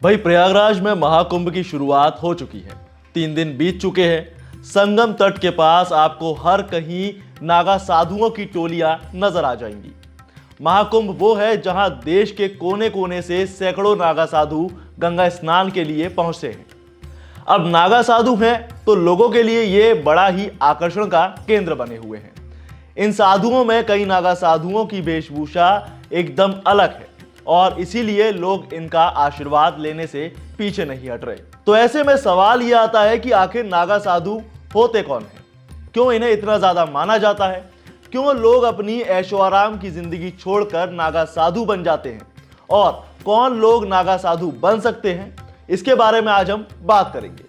भाई प्रयागराज में महाकुंभ की शुरुआत हो चुकी है। 3 दिन बीत चुके हैं। संगम तट के पास आपको हर कहीं नागा साधुओं की टोलियां नजर आ जाएंगी। महाकुंभ वो है जहां देश के कोने कोने से सैकड़ों नागा साधु गंगा स्नान के लिए पहुंचते हैं। अब नागा साधु हैं तो लोगों के लिए ये बड़ा ही आकर्षण का केंद्र बने हुए हैं। इन साधुओं में कई नागा साधुओं की वेशभूषा एकदम अलग है और इसीलिए लोग इनका आशीर्वाद लेने से पीछे नहीं हट रहे। तो ऐसे में सवाल यह आता है कि आखिर नागा साधु होते कौन हैं? क्यों इन्हें इतना ज्यादा माना जाता है? क्यों लोग अपनी ऐशो आराम की जिंदगी छोड़कर नागा साधु बन जाते हैं? और कौन लोग नागा साधु बन सकते हैं? इसके बारे में आज हम बात करेंगे।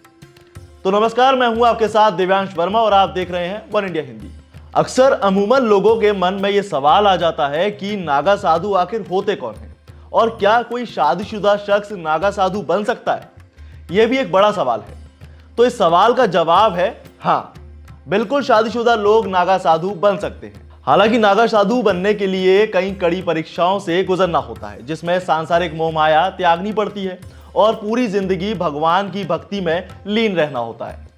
तो नमस्कार, मैं हूं आपके साथ दिव्यांश वर्मा और आप देख रहे हैं वन इंडिया हिंदी। अक्सर अमूमन लोगों के मन में यह सवाल आ जाता है कि नागा साधु आखिर होते कौन हैं और क्या कोई शादीशुदा शख्स नागा साधु बन सकता है? यह भी एक बड़ा सवाल है। तो इस सवाल का जवाब है हाँ, बिल्कुल शादीशुदा लोग नागा साधु बन सकते हैं। हालांकि नागा साधु बनने के लिए कई कड़ी परीक्षाओं से गुजरना होता है, जिसमें सांसारिक मोह माया त्यागनी पड़ती है और पूरी जिंदगी भगवान की भक्ति में लीन रहना होता है।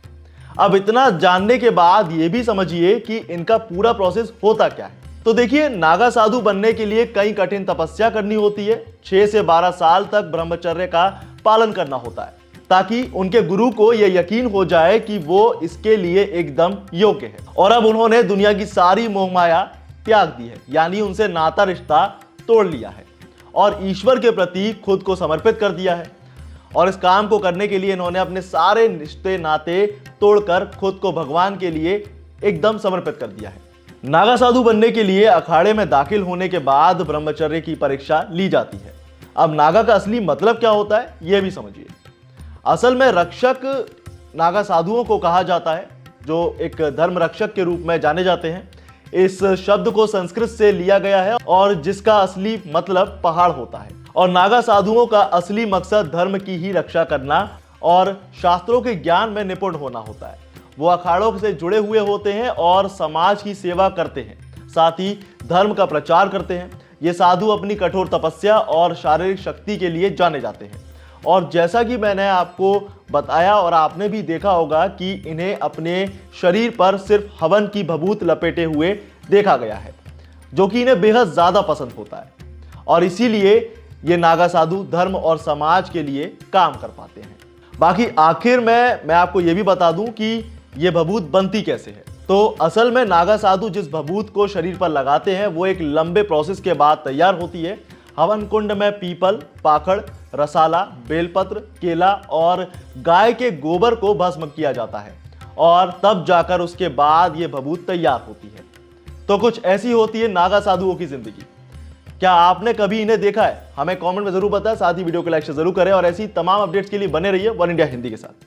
अब इतना जानने के बाद यह भी समझिए कि इनका पूरा प्रोसेस होता क्या है। तो देखिए, नागा साधु बनने के लिए कई कठिन तपस्या करनी होती है। 6 से 12 साल तक ब्रह्मचर्य का पालन करना होता है ताकि उनके गुरु को यह यकीन हो जाए कि वो इसके लिए एकदम योग्य है। और अब उन्होंने दुनिया की सारी मोह माया त्याग दी है, यानी उनसे नाता रिश्ता तोड़ लिया है और ईश्वर के प्रति खुद को समर्पित कर दिया है। और इस काम को करने के लिए इन्होंने अपने सारे रिश्ते नाते तोड़कर खुद को भगवान के लिए एकदम समर्पित कर दिया है। नागा साधु बनने के लिए अखाड़े में दाखिल होने के बाद ब्रह्मचर्य की परीक्षा ली जाती है। अब नागा का असली मतलब क्या होता है, यह भी समझिए। असल में रक्षक नागा साधुओं को कहा जाता है, जो एक धर्म रक्षक के रूप में जाने जाते हैं। इस शब्द को संस्कृत से लिया गया है और जिसका असली मतलब पहाड़ होता है। और नागा साधुओं का असली मकसद धर्म की ही रक्षा करना और शास्त्रों के ज्ञान में निपुण होना होता है। वो अखाड़ों से जुड़े हुए होते हैं और समाज की सेवा करते हैं, साथ ही धर्म का प्रचार करते हैं। ये साधु अपनी कठोर तपस्या और शारीरिक शक्ति के लिए जाने जाते हैं। और जैसा कि मैंने आपको बताया और आपने भी देखा होगा कि इन्हें अपने शरीर पर सिर्फ हवन की भभूत लपेटे हुए देखा गया है, जो कि इन्हें बेहद ज्यादा पसंद होता है। और इसीलिए ये नागा साधु धर्म और समाज के लिए काम कर पाते हैं। बाकी आखिर में मैं आपको यह भी बता दूं कि ये भभूत बनती कैसे है। तो असल में नागा साधु जिस भभूत को शरीर पर लगाते हैं वो एक लंबे प्रोसेस के बाद तैयार होती है। हवन कुंड में पीपल, पाखड़, रसाला, बेलपत्र, केला और गाय के गोबर को भस्म किया जाता है और तब जाकर उसके बाद ये भभूत तैयार होती है। तो कुछ ऐसी होती है नागा साधुओं की जिंदगी। क्या आपने कभी इन्हें देखा है? हमें कमेंट में जरूर बताएं। साथ ही वीडियो को लाइक जरूर करें और ऐसी तमाम अपडेट्स के लिए बने रहिए वन इंडिया हिंदी के साथ।